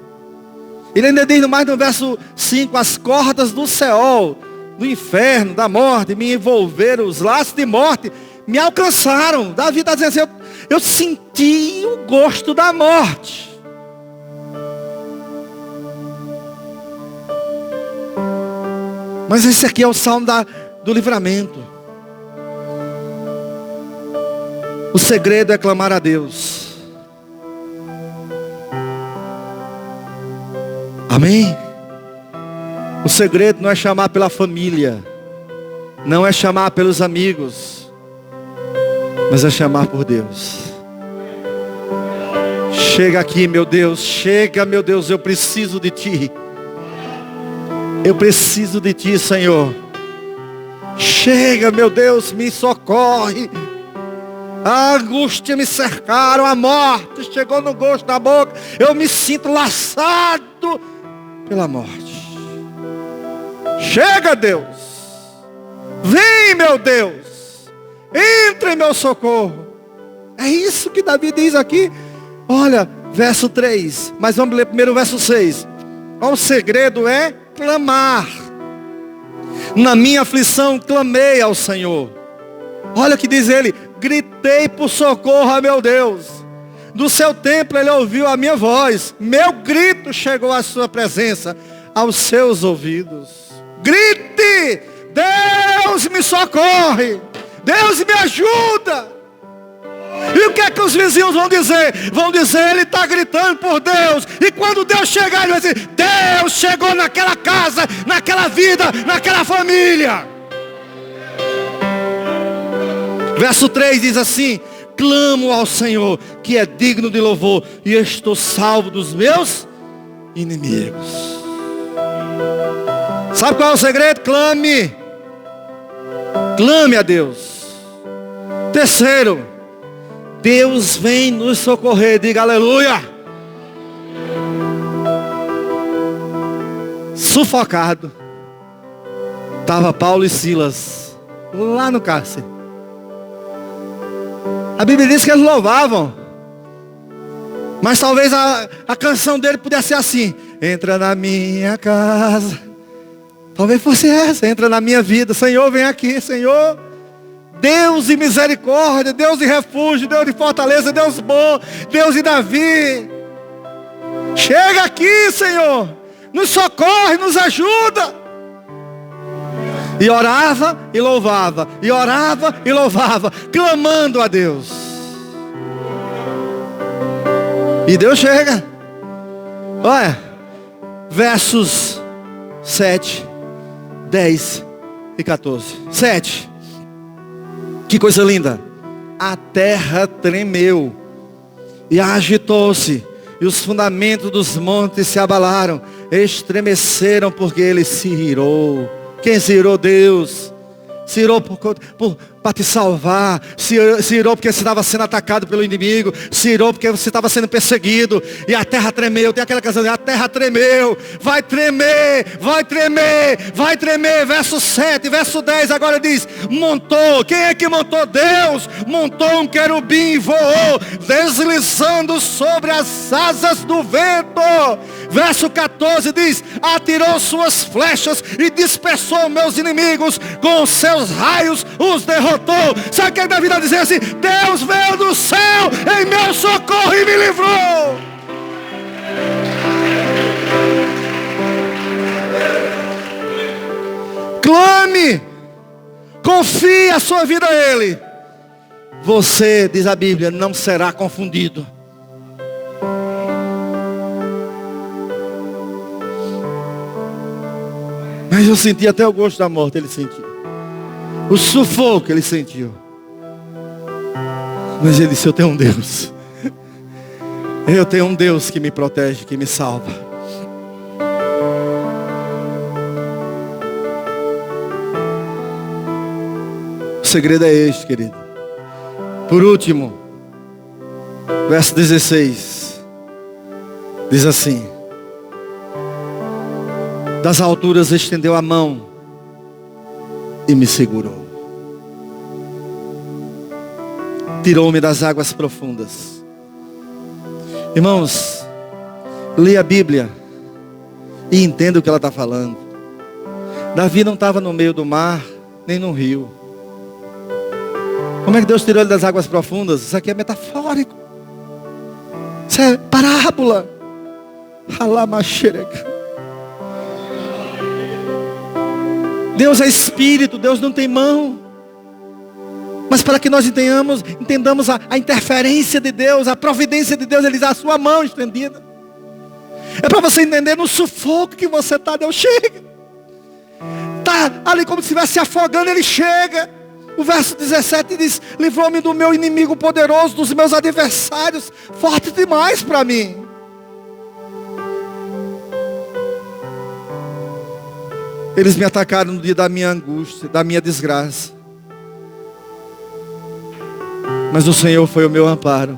Ele ainda diz mais no verso 5. As cordas do Seol, do inferno, da morte, me envolveram. Os laços de morte me alcançaram. Davi está dizendo assim: eu senti o gosto da morte. Mas esse aqui é o salmo do livramento. O segredo é clamar a Deus. Amém? O segredo não é chamar pela família. Não é chamar pelos amigos. Mas é chamar por Deus. Chega aqui, meu Deus. Chega, meu Deus. Eu preciso de Ti. Eu preciso de Ti, Senhor. Chega, meu Deus, me socorre. A angústia me cercaram, a morte chegou no gosto da boca. Eu me sinto laçado pela morte. Chega, Deus. Vem, meu Deus. Entra em meu socorro. É isso que Davi diz aqui. Olha, verso 3. Mas vamos ler primeiro o verso 6. O segredo é clamar. Na minha aflição clamei ao Senhor. Olha o que diz ele: gritei por socorro a meu Deus. Do seu templo ele ouviu a minha voz. Meu grito chegou à sua presença, aos seus ouvidos. Grite: Deus me socorre. Deus me ajuda. E o que é que os vizinhos vão dizer? Vão dizer: ele está gritando por Deus. E quando Deus chegar, ele vai dizer: Deus chegou naquela casa, naquela vida, naquela família. Verso 3 diz assim: clamo ao Senhor, que é digno de louvor, e estou salvo dos meus inimigos. Sabe qual é o segredo? Clame. Clame a Deus. Terceiro, Deus vem nos socorrer. Diga aleluia. Sufocado estava Paulo e Silas lá no cárcere. A Bíblia diz que eles louvavam, mas talvez a canção dele pudesse ser assim: entra na minha casa. Talvez fosse essa: entra na minha vida, Senhor, vem aqui, Senhor, Deus de misericórdia, Deus de refúgio, Deus de fortaleza, Deus bom, Deus de Davi, chega aqui, Senhor, nos socorre, nos ajuda. E orava e louvava, e orava e louvava, clamando a Deus. E Deus chega. Olha, versos 7, 10 e 14. 7. Que coisa linda. A terra tremeu e agitou-se, e os fundamentos dos montes se abalaram, estremeceram, porque ele se irou. Quem se irou? Deus. Se irou para te salvar. Se irou porque você estava sendo atacado pelo inimigo. Se irou porque você estava sendo perseguido. E a terra tremeu. Tem aquela canção: a terra tremeu. Vai tremer, vai tremer, vai tremer. Verso 7, verso 10 agora diz: montou. Quem é que montou? Deus. Montou um querubim e voou, deslizando sobre as asas do vento. Verso 14 diz: atirou suas flechas e dispersou meus inimigos, com seus raios os derrotou. Sabe o que Davi está dizendo assim? Deus veio do céu em meu socorro e me livrou. Clame, confie a sua vida a Ele. Você, diz a Bíblia, não será confundido. Mas eu senti até o gosto da morte, ele sentiu. O sufoco ele sentiu. Mas ele disse: eu tenho um Deus. Eu tenho um Deus que me protege, que me salva. O segredo é este, querido. Por último, verso 16. Diz assim: das alturas estendeu a mão e me segurou. Tirou-me das águas profundas. Irmãos, leia a Bíblia e entenda o que ela está falando. Davi não estava no meio do mar, nem no rio. Como é que Deus tirou ele das águas profundas? Isso aqui é metafórico. Isso é parábola. Alamaxereca. Deus é espírito, Deus não tem mão. Mas para que nós entendamos a interferência de Deus, a providência de Deus, Ele diz: a sua mão estendida. É para você entender no sufoco que você está, Deus chega. Está ali como se estivesse se afogando, Ele chega. O verso 17 diz: livrou-me do meu inimigo poderoso, dos meus adversários, forte demais para mim. Eles me atacaram no dia da minha angústia, da minha desgraça. Mas o Senhor foi o meu amparo.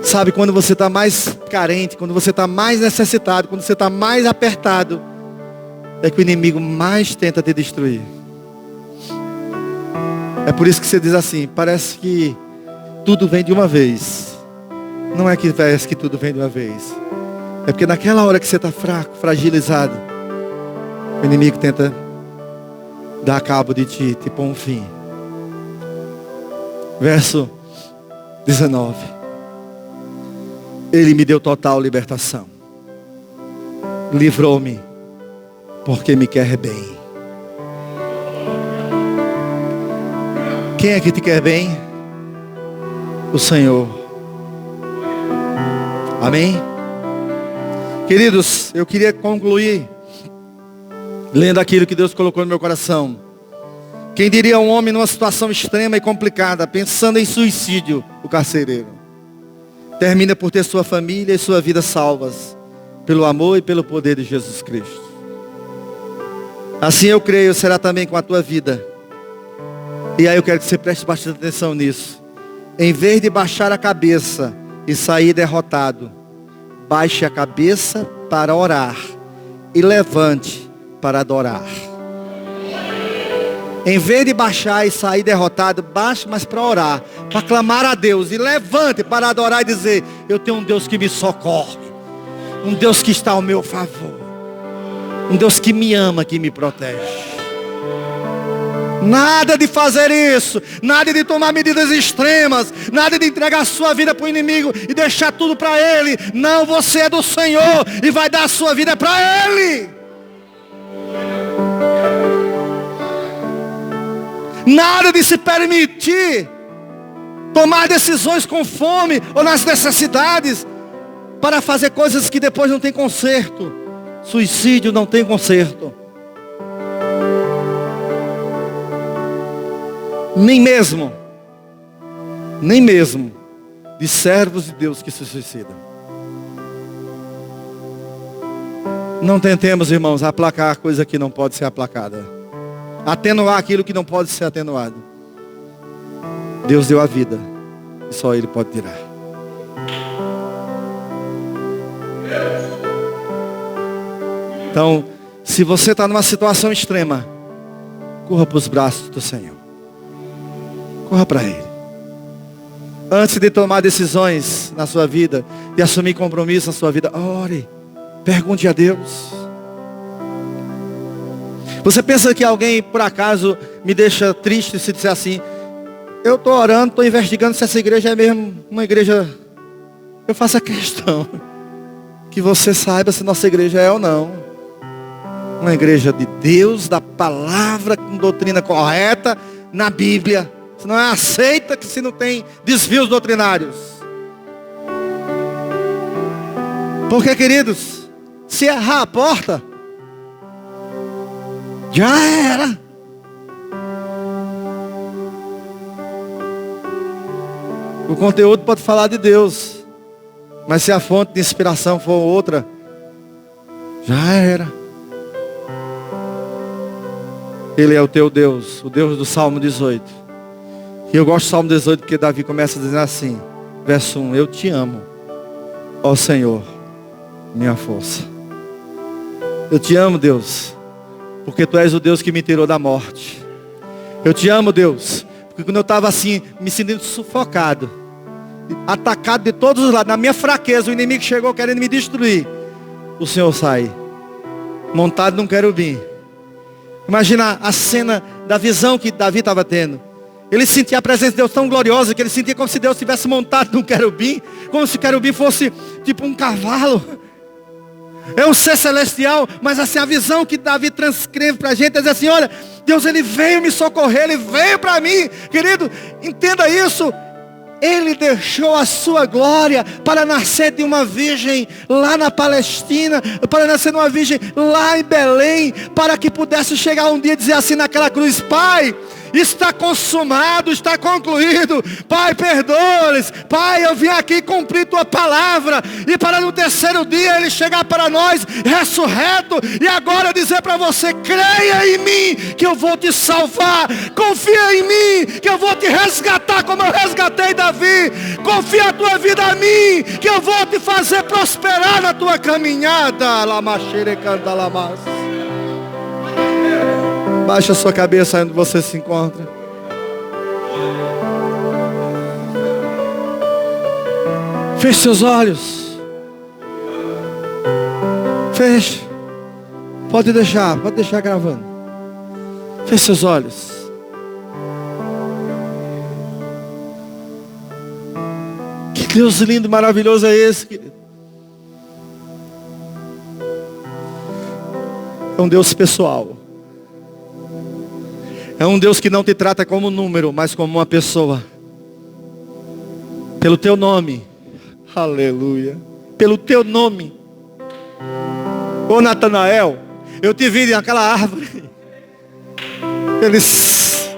Sabe, quando você está mais carente, quando você está mais necessitado, quando você está mais apertado, é que o inimigo mais tenta te destruir. É por isso que você diz assim: parece que tudo vem de uma vez. Não é que parece que tudo vem de uma vez. É porque naquela hora que você está fraco, fragilizado, o inimigo tenta dar cabo de ti, te pôr um fim. Verso 19. Ele me deu total libertação. Livrou-me, porque me quer bem. Quem é que te quer bem? O Senhor. Amém? Queridos, eu queria concluir lendo aquilo que Deus colocou no meu coração. Quem diria um homem numa situação extrema e complicada, pensando em suicídio, o carcereiro, termina por ter sua família e sua vida salvas, pelo amor e pelo poder de Jesus Cristo. Assim eu creio, será também com a tua vida. E aí eu quero que você preste bastante atenção nisso. Em vez de baixar a cabeça e sair derrotado, baixe a cabeça para orar e levante para adorar. Em vez de baixar e sair derrotado, baixe, mas para orar, para clamar a Deus. E levante para adorar e dizer: eu tenho um Deus que me socorre. Um Deus que está ao meu favor. Um Deus que me ama, que me protege. Nada de fazer isso. Nada de tomar medidas extremas. Nada de entregar a sua vida para o inimigo e deixar tudo para ele. Não, você é do Senhor e vai dar a sua vida para ele. Nada de se permitir tomar decisões com fome ou nas necessidades para fazer coisas que depois não tem conserto. Suicídio não tem conserto. Nem mesmo de servos de Deus que se suicidam. Não tentemos, irmãos, aplacar coisa que não pode ser aplacada. Atenuar aquilo que não pode ser atenuado. Deus deu a vida e só Ele pode tirar. Então, se você está numa situação extrema, corra para os braços do Senhor. Corra para Ele. Antes de tomar decisões na sua vida, de assumir compromisso na sua vida, ore, pergunte a Deus. Você pensa que alguém, por acaso, me deixa triste se disser assim: eu estou orando, estou investigando se essa igreja é mesmo uma igreja... Eu faço a questão que você saiba se nossa igreja é ou não. Uma igreja de Deus, da palavra, com doutrina correta, na Bíblia. Se não é aceita, que se não tem desvios doutrinários. Porque, queridos, se errar a porta, já era. O conteúdo pode falar de Deus, mas se a fonte de inspiração for outra, já era. Ele é o teu Deus, o Deus do Salmo 18. E eu gosto do Salmo 18 porque Davi começa dizendo assim, verso 1, eu te amo, ó Senhor, minha força. Eu te amo, Deus, porque tu és o Deus que me tirou da morte. Eu te amo, Deus, porque quando eu estava assim, me sentindo sufocado, atacado de todos os lados, na minha fraqueza, o inimigo chegou querendo me destruir, o Senhor sai, montado num querubim. Imagina a cena da visão que Davi estava tendo. Ele sentia a presença de Deus tão gloriosa, que ele sentia como se Deus tivesse montado num querubim, como se o querubim fosse tipo um cavalo. É um ser celestial, mas assim, a visão que Davi transcreve para a gente é dizer assim, olha, Deus, ele veio me socorrer, ele veio para mim. Querido, entenda isso. Ele deixou a sua glória para nascer de uma virgem lá na Palestina, para nascer de uma virgem lá em Belém, para que pudesse chegar um dia e dizer assim naquela cruz, Pai, está consumado, está concluído. Pai, perdoa-lhes. Pai, eu vim aqui cumprir tua palavra. E para no terceiro dia ele chegar para nós, ressurreto. E agora dizer para você, creia em mim, que eu vou te salvar. Confia em mim, que eu vou te resgatar como eu resgatei Davi. Confia a tua vida a mim, que eu vou te fazer prosperar na tua caminhada. Lamachere canta lamas. Baixa a sua cabeça onde você se encontra. Feche seus olhos. Feche. Pode deixar gravando. Feche seus olhos. Que Deus lindo e maravilhoso é esse, querido. É um Deus pessoal. É um Deus que não te trata como número, mas como uma pessoa. Pelo teu nome. Aleluia. Pelo teu nome. Ô Natanael, eu te vi naquela árvore. Eles,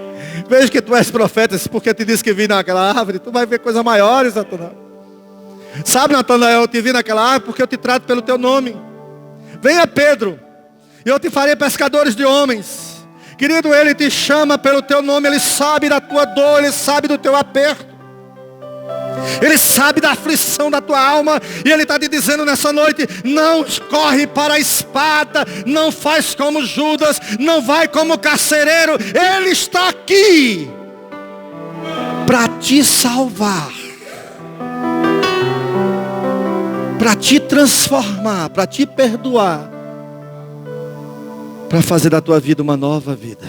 vejo que tu és profeta, porque te disse que vi naquela árvore. Tu vai ver coisas maiores, Natanael. Sabe, Natanael, eu te vi naquela árvore porque eu te trato pelo teu nome. Venha, Pedro, e eu te farei pescadores de homens. Querido, Ele te chama pelo teu nome, Ele sabe da tua dor, Ele sabe do teu aperto. Ele sabe da aflição da tua alma. E Ele está te dizendo nessa noite: não corre para a espada. Não faz como Judas. Não vai como carcereiro. Ele está aqui para te salvar, para te transformar, para te perdoar, para fazer da tua vida uma nova vida.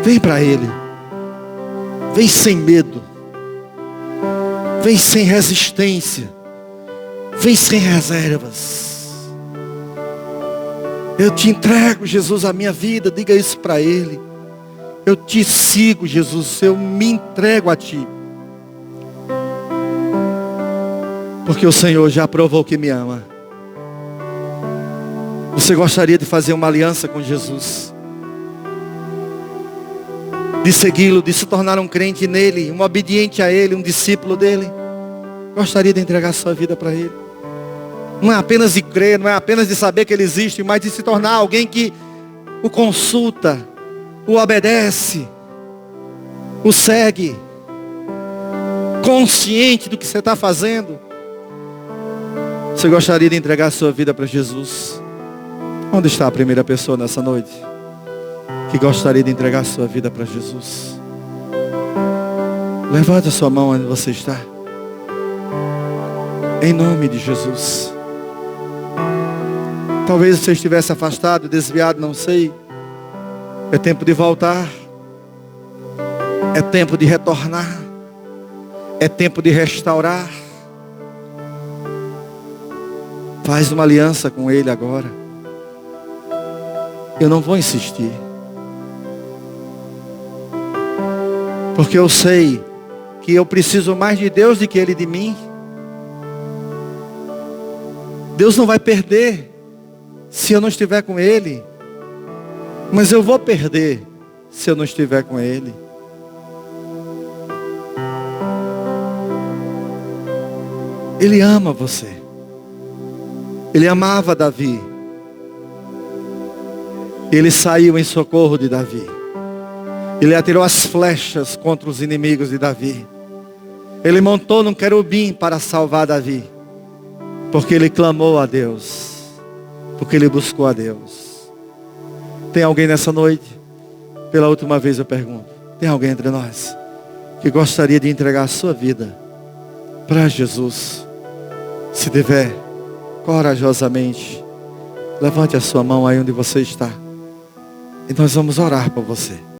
Vem para Ele. Vem sem medo. Vem sem resistência. Vem sem reservas. Eu te entrego, Jesus, a minha vida. Diga isso para Ele. Eu te sigo, Jesus. Eu me entrego a Ti. Porque o Senhor já provou que me ama. Você gostaria de fazer uma aliança com Jesus? De segui-lo, de se tornar um crente nele, um obediente a Ele, um discípulo dele? Gostaria de entregar sua vida para Ele? Não é apenas de crer, não é apenas de saber que Ele existe, mas de se tornar alguém que o consulta, o obedece, o segue, consciente do que você está fazendo. Você gostaria de entregar sua vida para Jesus? Onde está a primeira pessoa nessa noite que gostaria de entregar sua vida para Jesus? Levante a sua mão onde você está. Em nome de Jesus. Talvez você estivesse afastado, desviado, não sei. É tempo de voltar. É tempo de retornar. É tempo de restaurar. Faz uma aliança com Ele agora. Eu não vou insistir. Porque eu sei que eu preciso mais de Deus do que Ele de mim. Deus não vai perder se eu não estiver com Ele. Mas eu vou perder se eu não estiver com Ele. Ele ama você. Ele amava Davi. Ele saiu em socorro de Davi. Ele atirou as flechas contra os inimigos de Davi. Ele montou num querubim para salvar Davi. Porque ele clamou a Deus. Porque ele buscou a Deus. Tem alguém nessa noite? Pela última vez eu pergunto. Tem alguém entre nós que gostaria de entregar a sua vida para Jesus? Se tiver, corajosamente, levante a sua mão aí onde você está. E nós vamos orar por você.